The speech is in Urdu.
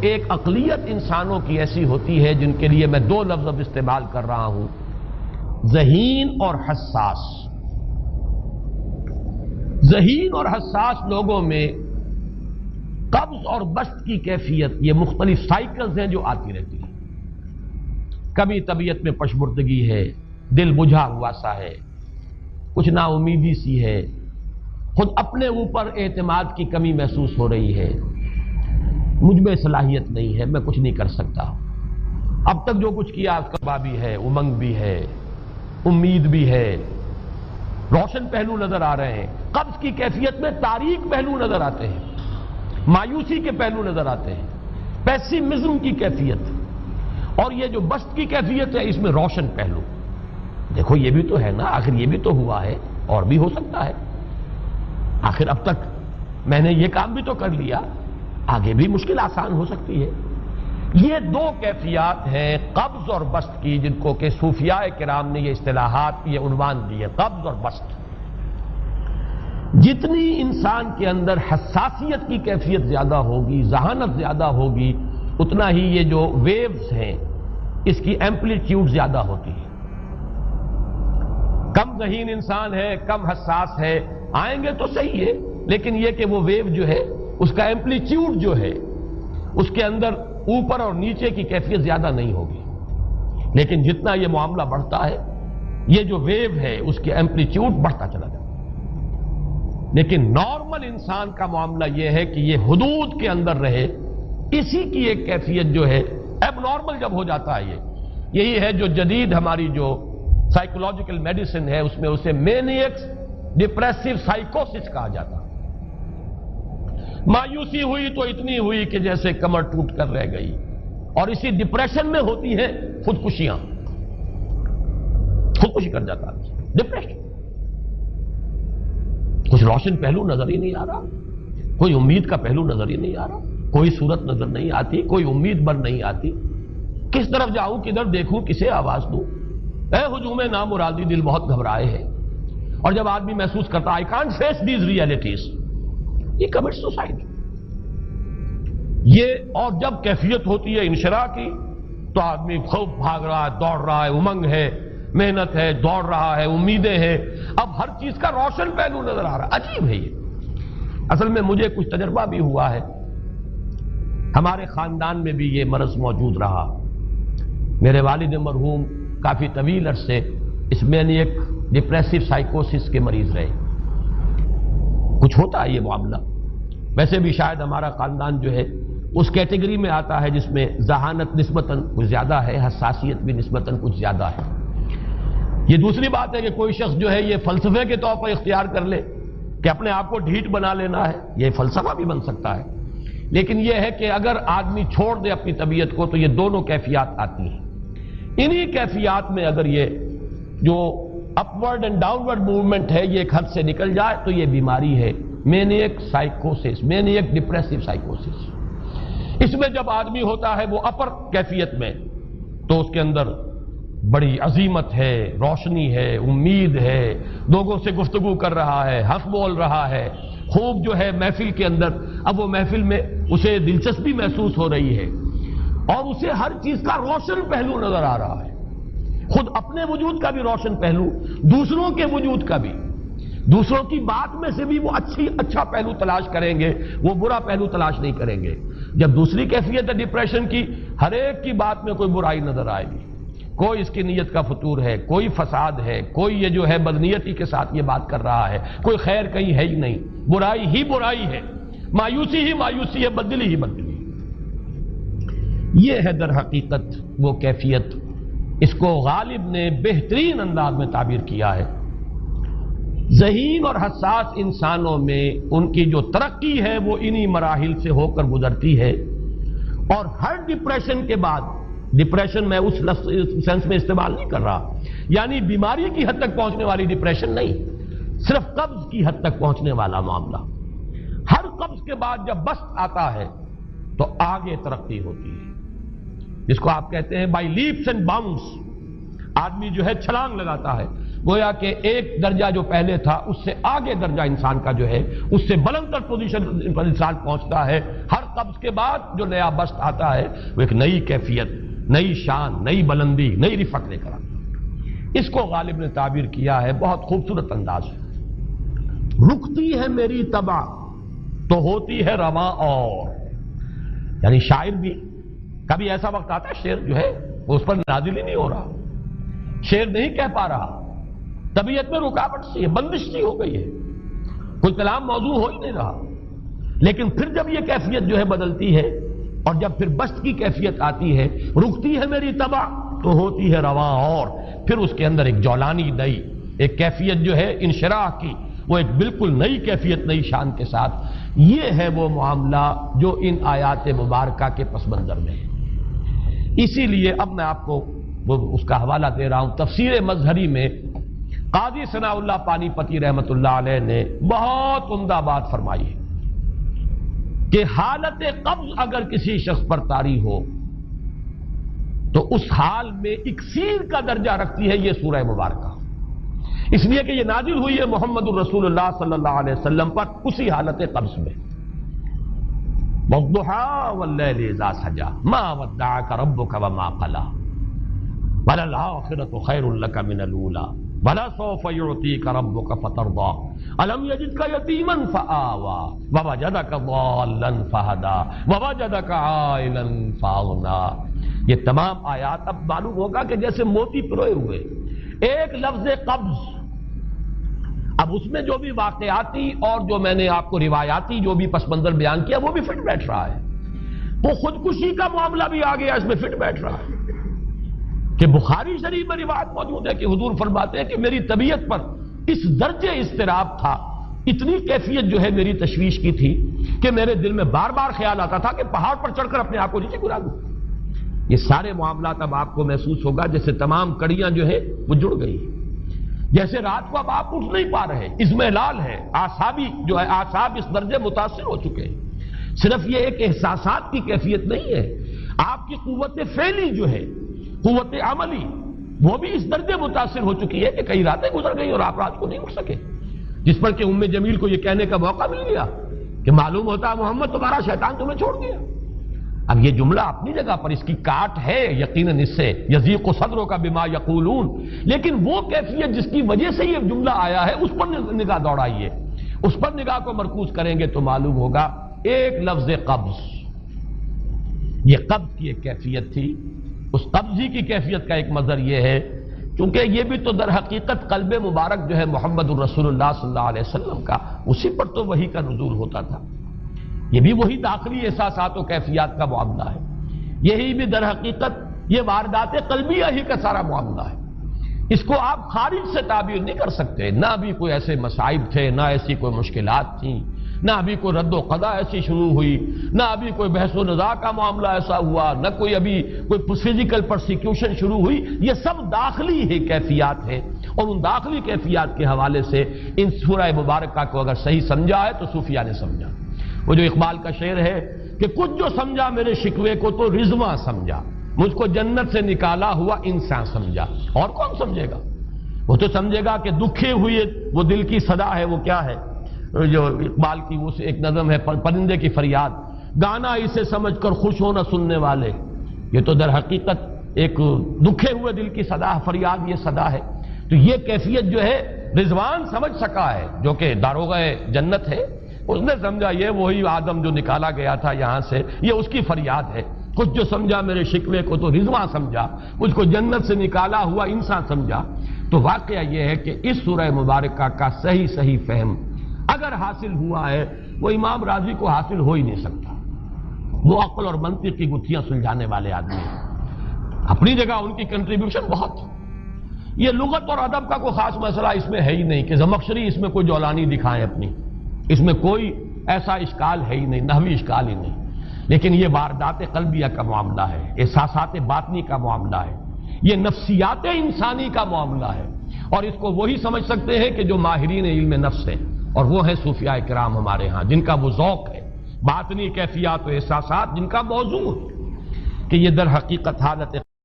ایک اقلیت انسانوں کی ایسی ہوتی ہے جن کے لیے میں دو لفظ اب استعمال کر رہا ہوں، ذہین اور حساس۔ ذہین اور حساس لوگوں میں قبض اور بسط کی کیفیت، یہ مختلف سائیکلز ہیں جو آتی رہتی ہیں۔ کبھی طبیعت میں پشمردگی ہے، دل بجھا ہوا سا ہے، کچھ نا امیدی سی ہے، خود اپنے اوپر اعتماد کی کمی محسوس ہو رہی ہے، مجھ میں صلاحیت نہیں ہے، میں کچھ نہیں کر سکتا، اب تک جو کچھ کیا اس کا بھی ہے، امنگ بھی ہے، امید بھی ہے، روشن پہلو نظر آ رہے ہیں۔ قبض کی کیفیت میں تاریک پہلو نظر آتے ہیں، مایوسی کے پہلو نظر آتے ہیں، پیسیمزم کی کیفیت، اور یہ جو بسط کی کیفیت ہے اس میں روشن پہلو۔ دیکھو یہ بھی تو ہے نا، آخر یہ بھی تو ہوا ہے، اور بھی ہو سکتا ہے، آخر اب تک میں نے یہ کام بھی تو کر لیا، آگے بھی مشکل آسان ہو سکتی ہے۔ یہ دو کیفیات ہیں قبض اور بسط کی، جن کو کہ صوفیاء کرام نے یہ اصطلاحات، یہ عنوان دیے، قبض اور بسط۔ جتنی انسان کے اندر حساسیت کی کیفیت زیادہ ہوگی، ذہانت زیادہ ہوگی، اتنا ہی یہ جو ویوز ہیں اس کی ایمپلیٹیوڈ زیادہ ہوتی ہے۔ کم ذہین انسان ہے، کم حساس ہے، آئیں گے تو صحیح ہے، لیکن یہ کہ وہ ویو جو ہے اس کا ایمپلیٹیوڈ جو ہے اس کے اندر اوپر اور نیچے کی کیفیت زیادہ نہیں ہوگی۔ لیکن جتنا یہ معاملہ بڑھتا ہے یہ جو ویو ہے اس کی ایمپلیٹیوڈ بڑھتا چلا جاتا ہے۔ لیکن نارمل انسان کا معاملہ یہ ہے کہ یہ حدود کے اندر رہے، اسی کی ایک کیفیت جو ہے ایب نارمل جب ہو جاتا ہے، یہی ہے جو جدید ہماری جو سائیکولوجیکل میڈیسن ہے اس میں اسے مینیکس ڈپریسو سائیکوسس کہا جاتا ہے۔ مایوسی ہوئی تو اتنی ہوئی کہ جیسے کمر ٹوٹ کر رہ گئی، اور اسی ڈپریشن میں ہوتی ہیں خودکشیاں، خودکشی کر جاتا ہے ڈپریشن۔ کچھ روشن پہلو نظر ہی نہیں آ رہا، کوئی امید کا پہلو نظر ہی نہیں آ رہا، کوئی صورت نظر نہیں آتی، کوئی امید بر نہیں آتی، کس طرف جاؤں، کدھر دیکھوں، کسے آواز دوں، اے ہجوم نامرادی دل بہت گھبرائے ہیں۔ اور جب آدمی محسوس کرتا I can't face these realities، یہ commits suicide۔ یہ اور جب کیفیت ہوتی ہے انشراح کی تو آدمی خوب بھاگ رہا ہے، دوڑ رہا ہے، امنگ ہے، محنت ہے، دوڑ رہا ہے، امیدیں ہیں، اب ہر چیز کا روشن پہلو نظر آ رہا ہے۔ عجیب ہے یہ۔ اصل میں مجھے کچھ تجربہ بھی ہوا ہے، ہمارے خاندان میں بھی یہ مرض موجود رہا۔ میرے والد مرحوم کافی طویل عرصے اس مینیک ڈپریسو سائیکوسس کے مریض رہے۔ کچھ ہوتا ہے یہ معاملہ، ویسے بھی شاید ہمارا خاندان جو ہے اس کیٹیگری میں آتا ہے جس میں ذہانت نسبتاً کچھ زیادہ ہے، حساسیت بھی نسبتاً کچھ زیادہ ہے۔ یہ دوسری بات ہے کہ کوئی شخص جو ہے یہ فلسفے کے طور پر اختیار کر لے کہ اپنے آپ کو ڈھیٹ بنا لینا ہے، یہ فلسفہ بھی بن سکتا ہے، لیکن یہ ہے کہ اگر آدمی چھوڑ دے اپنی طبیعت کو تو یہ دونوں کیفیات آتی ہیں۔ انہی کیفیات میں اگر یہ جو اپورڈ اینڈ ڈاؤنورڈ موومنٹ ہے یہ ایک حد سے نکل جائے تو یہ بیماری ہے مینیک سائیکوسس، مینیک ڈپریسو سائیکوسس۔ اس میں جب آدمی ہوتا ہے وہ اپر کیفیت میں تو اس کے اندر بڑی عظیمت ہے، روشنی ہے، امید ہے، لوگوں سے گفتگو کر رہا ہے، ہنس بول رہا ہے، خوب جو ہے محفل کے اندر، اب وہ محفل میں اسے دلچسپی محسوس ہو رہی ہے اور اسے ہر چیز کا روشن پہلو نظر آ رہا ہے، خود اپنے وجود کا بھی روشن پہلو، دوسروں کے وجود کا بھی، دوسروں کی بات میں سے بھی وہ اچھا پہلو تلاش کریں گے، وہ برا پہلو تلاش نہیں کریں گے۔ جب دوسری کیفیت ہے ڈپریشن کی، ہر ایک کی بات میں کوئی برائی نظر آئے گی، کوئی اس کی نیت کا فطور ہے، کوئی فساد ہے، کوئی یہ جو ہے بدنیتی کے ساتھ یہ بات کر رہا ہے، کوئی خیر کہیں ہے ہی نہیں، برائی ہی برائی ہے، مایوسی ہی مایوسی ہے، بدلی ہی بدلی۔ یہ ہے در حقیقت وہ کیفیت، اس کو غالب نے بہترین انداز میں تعبیر کیا ہے۔ ذہین اور حساس انسانوں میں ان کی جو ترقی ہے وہ انہی مراحل سے ہو کر گزرتی ہے، اور ہر ڈپریشن کے بعد، ڈپریشن میں اس سینس میں استعمال نہیں کر رہا یعنی بیماری کی حد تک پہنچنے والی ڈپریشن نہیں، صرف قبض کی حد تک پہنچنے والا معاملہ، ہر قبض کے بعد جب بسط آتا ہے تو آگے ترقی ہوتی ہے، جس کو آپ کہتے ہیں بائی لیپس اینڈ باؤنڈس، آدمی جو ہے چھلانگ لگاتا ہے، گویا کہ ایک درجہ جو پہلے تھا اس سے آگے درجہ انسان کا جو ہے اس سے بلند تر پوزیشن پر انسان پہنچتا ہے. ہر قبض کے بعد جو نیا بست آتا ہے وہ ایک نئی کیفیت، نئی شان، نئی بلندی، نئی رفعت لے کر آتا ہے. اس کو غالب نے تعبیر کیا ہے بہت خوبصورت انداز ہے. رکتی ہے میری طبع تو ہوتی ہے رواں اور. یعنی شاعر بھی کبھی ایسا وقت آتا ہے شعر جو ہے وہ اس پر نازل ہی نہیں ہو رہا، شعر نہیں کہہ پا رہا، طبیعت میں رکاوٹ سی ہے، بندش سی ہو گئی ہے، کوئی کلام موضوع ہو ہی نہیں رہا. لیکن پھر جب یہ کیفیت جو ہے بدلتی ہے اور جب پھر بست کی کیفیت آتی ہے، رکتی ہے میری طبع تو ہوتی ہے رواں اور، پھر اس کے اندر ایک جولانی نئی ایک کیفیت جو ہے انشراح کی، وہ ایک بالکل نئی کیفیت نئی شان کے ساتھ. یہ ہے وہ معاملہ جو ان آیات مبارکہ کے پس منظر میں ہے. اسی لیے اب میں آپ کو اس کا حوالہ دے رہا ہوں. تفسیر مظہری میں قاضی ثناء اللہ پانی پتی رحمت اللہ علیہ نے بہت عمدہ بات فرمائی ہے کہ حالت قبض اگر کسی شخص پر طاری ہو تو اس حال میں اکسیر کا درجہ رکھتی ہے یہ سورہ مبارکہ، اس لیے کہ یہ نازل ہوئی ہے محمد الرسول اللہ صلی اللہ علیہ وسلم پر اسی حالت قبض میں. وَالضُّحَىٰ وَاللَّيْلِ إِذَا سَجَىٰ مَا وَدَّعَكَ رَبُّكَ وَمَا قَلَىٰ وَلَلْآخِرَةُ خَيْرٌ لَكَ مِنَ الْأُولَىٰ وَلَسَوْفَ يُعْطِيكَ رَبُّكَ فَتَرْضَىٰ أَلَمْ يَجِدْكَ يَتِيمًا فَآوَىٰ وَوَجَدَكَ ضَالًّا فَهَدَىٰ وَوَجَدَكَ عَائِلًا فَأَغْنَىٰ. یہ تمام آیات اب معلوم ہوگا کہ جیسے موتی پروئے ہوئے. ایک لفظ قبض، اب اس میں جو بھی واقعاتی اور جو میں نے آپ کو روایاتی جو بھی پس منظر بیان کیا وہ بھی فٹ بیٹھ رہا ہے. وہ خودکشی کا معاملہ بھی آ گیا، اس میں فٹ بیٹھ رہا ہے کہ بخاری شریف میں روایت موجود ہے کہ حضور فرماتے ہیں کہ میری طبیعت پر اس درجے اضطراب تھا، اتنی کیفیت جو ہے میری تشویش کی تھی کہ میرے دل میں بار بار خیال آتا تھا کہ پہاڑ پر چڑھ کر اپنے آپ کو نیچے گرا دوں. یہ سارے معاملات اب آپ کو محسوس ہوگا جیسے تمام کڑیاں جو ہیں وہ جڑ گئی، جیسے رات کو اب آپ اٹھ نہیں پا رہے، اضمحلال ہے، اعصابی جو ہے اعصاب اس درجے متاثر ہو چکے ہیں. صرف یہ ایک احساسات کی کیفیت نہیں ہے، آپ کی قوت فعلی جو ہے، قوت عملی، وہ بھی اس درجے متاثر ہو چکی ہے کہ کئی راتیں گزر گئی اور آپ رات کو نہیں اٹھ سکے، جس پر کہ ام جمیل کو یہ کہنے کا موقع مل گیا کہ معلوم ہوتا ہے محمد تمہارا شیطان تمہیں چھوڑ گیا. اب یہ جملہ اپنی جگہ پر اس کی کاٹ ہے یقیناً، اس سے یضیق صدرک بما یقولون، لیکن وہ کیفیت جس کی وجہ سے یہ جملہ آیا ہے اس پر نگاہ دوڑائیے، اس پر نگاہ کو مرکوز کریں گے تو معلوم ہوگا ایک لفظ قبض، یہ قبض کی ایک کیفیت تھی. اس قبضی کی کیفیت کا ایک مظہر یہ ہے کیونکہ یہ بھی تو در حقیقت قلب مبارک جو ہے محمد الرسول اللہ صلی اللہ علیہ وسلم کا، اسی پر تو وحی کا نزول ہوتا تھا. یہ بھی وہی داخلی احساسات و کیفیات کا معاملہ ہے، یہی بھی در حقیقت یہ واردات قلبیہ ہی کا سارا معاملہ ہے. اس کو آپ خارج سے تعبیر نہیں کر سکتے، نہ ابھی کوئی ایسے مصائب تھے، نہ ایسی کوئی مشکلات تھیں، نہ ابھی کوئی رد و قضا ایسی شروع ہوئی، نہ ابھی کوئی بحث و نزاع کا معاملہ ایسا ہوا، نہ کوئی ابھی کوئی فزیکل پرسیکیوشن شروع ہوئی. یہ سب داخلی ہی کیفیات ہیں اور ان داخلی کیفیات کے حوالے سے ان سورہ مبارکہ کو اگر صحیح سمجھا ہے تو صوفیہ نے سمجھا. وہ جو اقبال کا شعر ہے کہ کچھ جو سمجھا میرے شکوے کو تو رضواں سمجھا، مجھ کو جنت سے نکالا ہوا انسان سمجھا. اور کون سمجھے گا؟ وہ تو سمجھے گا کہ دکھے ہوئے وہ دل کی صدا ہے. وہ کیا ہے جو اقبال کی وہ ایک نظم ہے پرندے کی فریاد، گانا اسے سمجھ کر خوش ہونا سننے والے. یہ تو در حقیقت ایک دکھے ہوئے دل کی صدا فریاد، یہ صدا ہے. تو یہ کیفیت جو ہے رضوان سمجھ سکا ہے جو کہ داروغہ جنت ہے، اس نے سمجھا یہ وہی آدم جو نکالا گیا تھا یہاں سے، یہ اس کی فریاد ہے. کچھ جو سمجھا میرے شکوے کو تو رضواں سمجھا، مجھ کو جنت سے نکالا ہوا انسان سمجھا. تو واقعہ یہ ہے کہ اس سورہ مبارکہ کا صحیح فہم اگر حاصل ہوا ہے، وہ امام راضی کو حاصل ہو ہی نہیں سکتا. وہ عقل اور منطق کی گتھیاں سلجھانے والے آدمی ہیں، اپنی جگہ ان کی کنٹریبیوشن بہت. یہ لغت اور ادب کا کوئی خاص مسئلہ اس میں ہے ہی نہیں کہ زمخشری اس میں کوئی جولانی دکھائیں اپنی، اس میں کوئی ایسا اشکال ہے ہی نہیں، نحوی اشکال ہی نہیں. لیکن یہ واردات قلبیہ کا معاملہ ہے، احساسات باطنی کا معاملہ ہے، یہ نفسیات انسانی کا معاملہ ہے. اور اس کو وہی سمجھ سکتے ہیں کہ جو ماہرین علم نفس ہیں، اور وہ ہیں صوفیاء کرام ہمارے ہاں، جن کا وہ ذوق ہے باطنی کیفیات و احساسات، جن کا موضوع ہے کہ یہ در حقیقت حالت